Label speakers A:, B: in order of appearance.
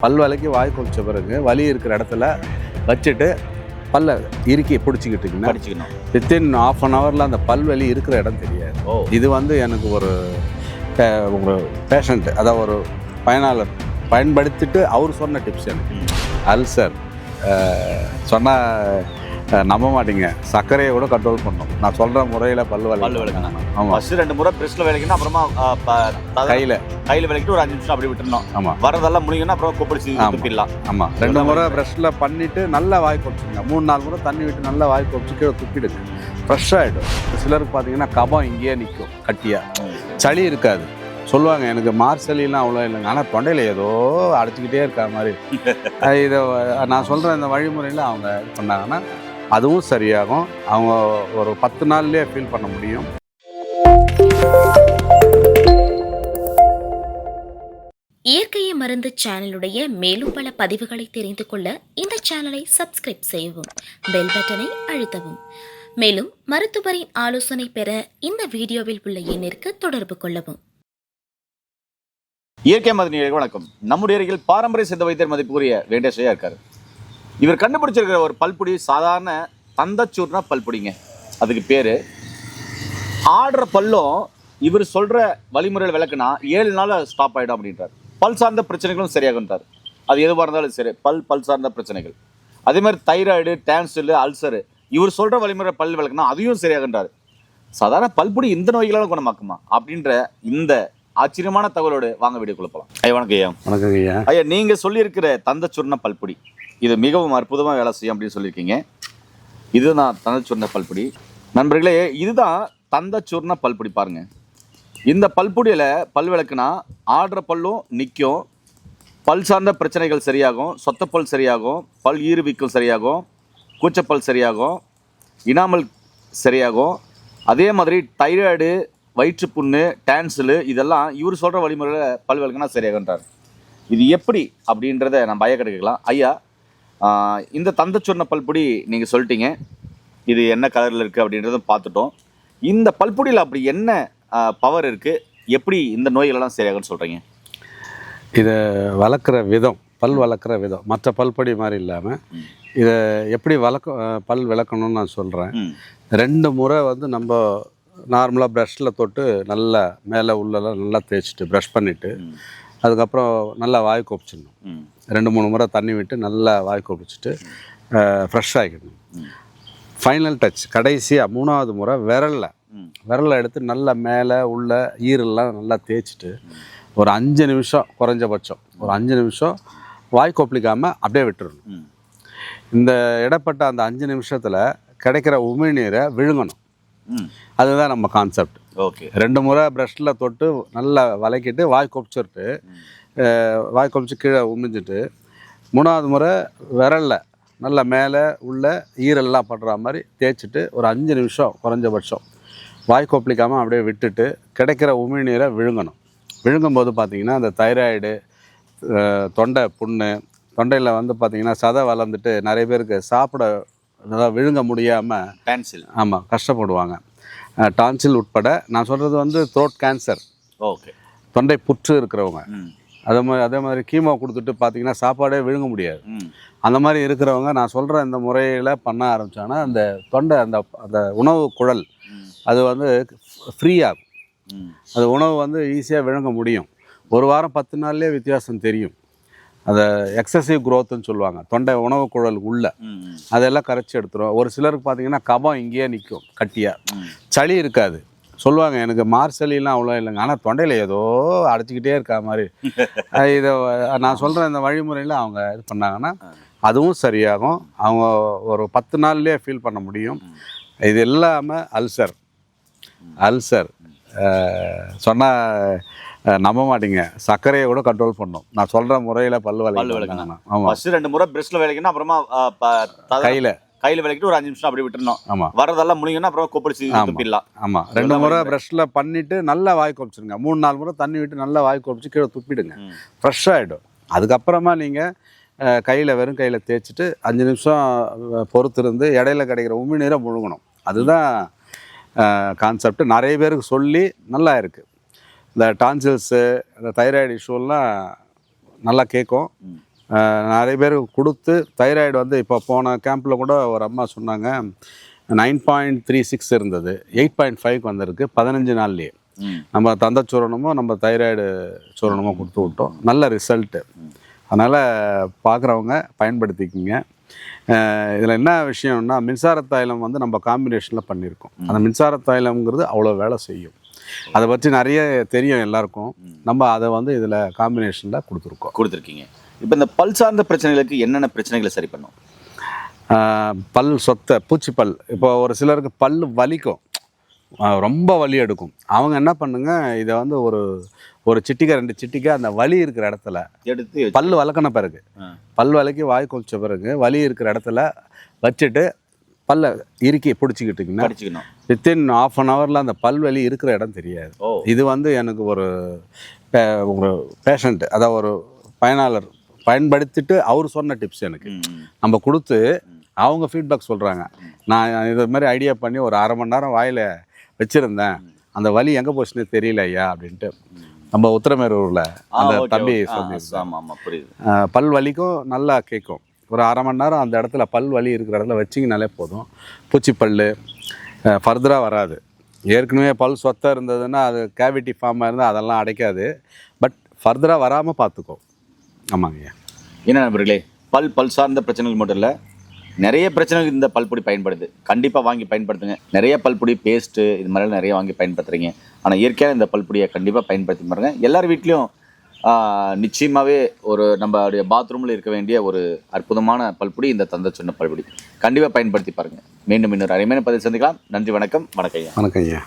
A: பல் வலிக்கு வாய் கொலிச்ச பிறகு வலி இருக்கிற இடத்துல வச்சுட்டு பல்ல இறுக்கி பிடிச்சிக்கிட்டீங்கன்னா வித்தின் ½ அன் ஹவரில் அந்த பல்வலி இருக்கிற இடம் தெரியாது. இது வந்து எனக்கு ஒரு பேஷண்ட், அதாவது ஒரு பயனாளர் பயன்படுத்திட்டு அவர் சொன்ன டிப்ஸ். எனக்கு அல்சர் சொன்னால் நம்ப மாட்டீங்க, சர்க்கரையை கூட கண்ட்ரோல் பண்ணணும். நான் சொல்கிற முறையில் பல் விளக்கணும். ஆமாம்,
B: ஃபஸ்ட்டு 2 முறை ப்ரெஷ்ஷில் விளக்கணும், அப்புறமா கையில் விளக்கிட்டு ஒரு 5 நிமிஷம் அப்படி விட்டுருணும். ஆமாம், வரதெல்லாம் முடியுங்கன்னா அப்புறம் கொப்பளிச்சு துப்பிடலாம்.
A: ஆமாம், 2 முறை ப்ரெஷ்ஷில் பண்ணிவிட்டு நல்லா வாய் கொப்பிச்சுங்க. 3-4 முறை தண்ணி விட்டு நல்லா வாய் கொப்பிச்சு கீழே துப்பிடுங்க, ஃப்ரெஷ் ஆகிடும். சிலருக்கு பார்த்தீங்கன்னா கபம் இங்கேயே நிற்கும் கட்டியாக, சளி இருக்காது. சொல்லுவாங்க எனக்கு மார்சலிலாம் அவ்வளோ இல்லைங்க, ஆனால் தொண்டையில் ஏதோ அடைச்சிக்கிட்டே இருக்கா மாதிரி. இதை நான் சொல்கிற இந்த வழிமுறையில் அவங்க இது பண்ணாங்கன்னா அதுவும் சரியாகும். அவங்க ஒரு 10 நாள்லேயே ஃபீல் பண்ண முடியும்.
C: இயற்கையை மருந்து சேனலுடைய மேலும் பல பதிவுகளை தெரிந்து கொள்ள இந்த சேனலை சப்ஸ்கிரைப் செய்யவும், பெல் பட்டனை அழுத்தவும். மேலும் மருத்துவரின் ஆலோசனை பெற இந்த வீடியோவில் உள்ள எண்ணிற்கு தொடர்பு கொள்ளவும்.
B: இயற்கை மருந்து வணக்கம். நம்முடைய அருகில் பாரம்பரிய சித்த வைத்தியர் மதிப்புக்குரிய வெங்கடேஷையா இருக்காரு. இவர் கண்டுபிடிச்சிருக்கிற ஒரு பல்பொடி சாதாரண தந்தச்சூர்னா பல்பொடிங்க. அதுக்கு பேர் ஆடுற பல்லும் இவர் சொல்கிற வழிமுறையில் விளக்குனா 7 நாள் ஸ்டாப் ஆகிடும் அப்படின்றார். பல் சார்ந்த பிரச்சனைகளும் சரியாகுன்றார். அது எதுவாக இருந்தாலும் சரி, பல் சார்ந்த பிரச்சனைகள். அதே மாதிரி தைராய்டு, டான்சில், அல்சரு இவர் சொல்கிற வழிமுறை பல் விளக்குனா அதையும் சரியாகுன்றார். சாதாரண பல்பொடி இந்த நோய்களால் குணமாக்குமா அப்படின்ற இந்த ஆச்சரியமான தகவலோடு வாங்க வீடியோ குழப்பலாம். ஐயா வணக்கம். ஐயா
A: வணக்கம்.
B: ஐயா, நீங்கள் சொல்லியிருக்கிற தந்தச்சூர்ண பல்பொடி இது மிகவும் அற்புதமாக வேலை செய்யும் அப்படின்னு சொல்லியிருக்கீங்க. இதுதான் தந்தச்சூர்ண பல்பொடி. நண்பர்களே, இதுதான் தந்தச்சூர்ண பல்பொடி. பாருங்க, இந்த பல்பொடியில் பல் விளக்குனா ஆடுற பல்லும் நிற்கும், பல் சார்ந்த பிரச்சனைகள் சரியாகும், சொத்தப்பல் சரியாகும், பல் ஈறுவிக்கல் சரியாகும், கூச்சப்பல் சரியாகும், இனாமல் சரியாகும். அதே மாதிரி தைராய்டு, வயிற்றுப்புண்ணு, டான்சிலு இதெல்லாம் இவர் சொல்கிற வழிமுறையில் பல் விளக்குனா சரியாகுன்றார். இது எப்படி அப்படின்றத நம்ம ஐயா கிடைக்கலாம். ஐயா, இந்த தந்தச்சூர்ண பல்பொடி நீங்கள் சொல்லிட்டீங்க, இது என்ன கலரில் இருக்குது அப்படின்றதும் பார்த்துட்டோம். இந்த பல்பொடியில் அப்படி என்ன பவர் இருக்குது, எப்படி இந்த நோய்களெல்லாம் சரியாகுன்னு சொல்கிறீங்க?
A: இதை வளர்க்குற விதம், பல் வளர்க்குற விதம் மற்ற பல்பொடி மாதிரி இல்லாமல் இதை எப்படி பல் விளக்கணும்னு நான் சொல்கிறேன். 2 முறை வந்து நம்ம நார்மலாக ப்ரஷ்ஷில் தொட்டு நல்லா மேலே உள்ளெல்லாம் நல்லா தேய்ச்சிட்டு ப்ரஷ் பண்ணிவிட்டு அதுக்கப்புறம் நல்லா வாய் கொப்பிச்சிடணும். 2-3 முறை தண்ணி விட்டு நல்லா வாய் கொப்பிச்சிட்டு ஃப்ரெஷ் ஆகிடணும். ஃபைனல் டச் கடைசியாக 3ஆவது முறை விரலை எடுத்து நல்லா மேலே உள்ள ஈரெல்லாம் நல்லா தேய்ச்சிட்டு ஒரு 5 நிமிஷம், குறைஞ்சபட்சம் ஒரு 5 நிமிஷம் வாய் கொப்பளிக்காமல் அப்படியே விட்டுறணும். இந்த இடப்பட்ட அந்த 5 நிமிஷத்தில் கிடைக்கிற உமிழ்நீரை விழுங்கணும். அதுதான் நம்ம கான்செப்ட்.
B: ஓகே,
A: 2 முறை ப்ரஷ்ஷில் தொட்டு நல்லா வளைக்கிட்டு வாய் கொப்பிச்சுட்டு வாய் கொப்பிச்சு கீழே உமிஞ்சிட்டு 3ஆவது முறை விரலில் நல்லா மேலே உள்ள ஈரெல்லாம் படுற மாதிரி தேய்ச்சிட்டு ஒரு 5 நிமிஷம் குறைஞ்சபட்சம் வாய் கொப்பளிக்காமல் அப்படியே விட்டுட்டு கிடைக்கிற உமிழ்நீரை விழுங்கணும். விழுங்கும்போது பார்த்திங்கன்னா அந்த தைராய்டு, தொண்டை புண்ணு, தொண்டையில் வந்து பார்த்திங்கன்னா சதை வளர்ந்துட்டு நிறைய பேருக்கு சாப்பிட அதாவது விழுங்க முடியாமல்
B: டான்சில்,
A: ஆமாம், கஷ்டப்படுவாங்க. டான்சில் உட்பட நான் சொல்கிறது வந்து த்ரோட் கேன்சர்,
B: ஓகே, தொண்டை
A: புற்று இருக்கிறவங்க, அதே மாதிரி கீமோ கொடுத்துட்டு பார்த்திங்கன்னா சாப்பாடே விழுங்க முடியாது. அந்த மாதிரி இருக்கிறவங்க நான் சொல்கிற இந்த முறையில் பண்ண ஆரம்பித்தாங்கன்னா அந்த தொண்டை அந்த உணவு குழல் அது வந்து ஃப்ரீ ஆகும். அது உணவு வந்து ஈஸியாக விழுங்க முடியும். 1 வாரம் 10 நாள்லேயே வித்தியாசம் தெரியும். அதை எக்ஸசிவ் க்ரோத்துன்னு சொல்லுவாங்க. தொண்டை உணவு குழல் உள்ள அதெல்லாம் கரைச்சி எடுத்துரும். ஒரு சிலருக்கு பார்த்தீங்கன்னா கபம் இங்கேயே நிற்கும் கட்டியாக, சளி இருக்காது. சொல்லுவாங்க எனக்கு மார்சலிலாம் அவ்வளோ இல்லைங்க, ஆனால் தொண்டையில் ஏதோ அடைச்சிக்கிட்டே இருக்கா மாதிரி. இதை நான் சொல்கிற இந்த வழிமுறையில் அவங்க இது பண்ணாங்கன்னா அதுவும் சரியாகும். அவங்க ஒரு 10 நாள்லேயே ஃபீல் பண்ண முடியும். இது இல்லாமல் அல்சர் சொன்னால் நம்ப மாட்டீங்க, சர்க்கரையை கூட கண்ட்ரோல் பண்ணும். நான் சொல்கிற முறையில் பல் விளக்கணும். ஆமாம்,
B: ஃபஸ்ட்டு 2 முறை ப்ரெஷ்ஷில் விளக்கணும், அப்புறமா கையில் விளக்கிட்டு ஒரு 5 நிமிஷம் அப்படி விட்டுருணும். ஆமாம், வரதெல்லாம் முடியுங்கன்னா அப்புறம் கொப்பளிச்சு துப்பிடலாம்.
A: ஆமாம், 2 முறை ப்ரெஷ்ஷில் பண்ணிவிட்டு நல்லா வாய் கொப்பிச்சிருங்க. 3-4 முறை தண்ணி விட்டு நல்லா வாய் கொப்பிச்சு கீழே துப்பிடுங்க, ஃப்ரெஷ் ஆகிடும். அதுக்கப்புறமா நீங்கள் வெறும் கையில் தேய்ச்சிட்டு 5 நிமிஷம் பொறுத்திருந்து இடையில கிடைக்கிற உமிழ்நீரை முழுங்கணும். அதுதான் கான்செப்ட். நிறைய பேருக்கு சொல்லி நல்லா இருக்குது. இந்த டான்சில்ஸு, இந்த தைராய்டு இஷ்யூலாம் நல்லா கேட்கும். நிறைய பேர் கொடுத்து தைராய்டு வந்து இப்போ போன கேம்பில் கூட ஒரு அம்மா சொன்னாங்க 9.36 இருந்தது, 8.5 வந்திருக்கு 15 நாள்லேயே. நம்ம தந்த சூரணமோ நம்ம தைராய்டு சூரணமோ கொடுத்து விட்டோம், நல்ல ரிசல்ட்டு. அதனால் பார்க்குறவங்க பயன்படுத்திக்கிங்க. இதில் என்ன விஷயம்னா, மின்சார தைலம் வந்து நம்ம காம்பினேஷனில் பண்ணியிருக்கோம். அந்த மின்சார தைலம்ங்கிறது அவ்வளோ வேலை செய்யும். அதை பற்றி நிறைய தெரியும் எல்லாருக்கும். நம்ம அதை வந்து இதில் காம்பினேஷனில் கொடுத்துருக்கீங்க.
B: இப்போ இந்த பல் சார்ந்த பிரச்சனைகளுக்கு என்னென்ன பிரச்சனைகளை சரி பண்ணும்?
A: பல் சொத்தை, பூச்சிப்பல். இப்போ ஒரு சிலருக்கு பல் வலிக்கும், ரொம்ப வலி எடுக்கும். அவங்க என்ன பண்ணுங்க, இதை வந்து ஒரு சிட்டிக்கை 2 சிட்டிக்கை அந்த வலி இருக்கிற இடத்துல
B: எடுத்து
A: பல் வளர்க்கின பிறகு, பல் வலிக்கு வாய் கொலிச்ச பிறகு வலி இருக்கிற இடத்துல வச்சுட்டு பல்லை இறுக்கி பிடிச்சிக்கிட்டிங்கன்னா வித்தின் 1/2 ஹவரில் அந்த பல் வலி இருக்கிற இடம் தெரியாது. இது வந்து எனக்கு ஒரு பேஷண்ட், அதாவது ஒரு பயனாளர் பயன்படுத்திட்டு அவர் சொன்ன டிப்ஸ் எனக்கு நம்ம கொடுத்து அவங்க ஃபீட்பேக் சொல்கிறாங்க. நான் இது மாதிரி ஐடியா பண்ணி ஒரு 1/2 மணி நேரம் வாயில் வச்சுருந்தேன், அந்த வலி எங்கே போச்சுன்னு தெரியல ஐயா அப்படின்ட்டு நம்ம உத்திரமேரூரில் அந்த தம்பி சொல்லியிருக்காங்க. பல் வலிக்கும் நல்லா கேட்கும். ஒரு 1/2 மணி நேரம் அந்த இடத்துல பல் வலி இருக்கிற இடத்துல வச்சிங்கனாலே போதும். பூச்சிப்பல் ஃபர்தராக வராது. ஏற்கனவே பல் சொத்தை இருந்ததுன்னா அது கேவிட்டி ஃபார்மாக இருந்தால் அதெல்லாம் அடைக்காது, பட் ஃபர்தராக வராமல் பார்த்துக்கோ. ஆமாங்கய்யா.
B: என்ன நண்பர்களே, பல் சார்ந்த பிரச்சனைகள் மட்டும் இல்லை, நிறைய பிரச்சனைகள் இந்த பல்பொடி பயன்படுது. கண்டிப்பாக வாங்கி பயன்படுத்துங்க. நிறைய பல்பொடி, பேஸ்ட்டு, இது மாதிரிலாம் நிறைய வாங்கி பயன்படுத்துகிறீங்க. ஆனால் இயற்கையான இந்த பல்பொடியை கண்டிப்பாக பயன்படுத்தி பாருங்கள். எல்லார் வீட்லேயும் நிச்சயமாகவே ஒரு நம்மளுடைய பாத்ரூமில் இருக்க வேண்டிய ஒரு அற்புதமான பல்பொடி இந்த தந்த சொன்ன பல்பொடி. கண்டிப்பாக பயன்படுத்தி பாருங்கள். மீண்டும் இன்னொரு அருமையான பதிவு சந்திக்கலாம். நன்றி, வணக்கம். வணக்கம் ஐயா.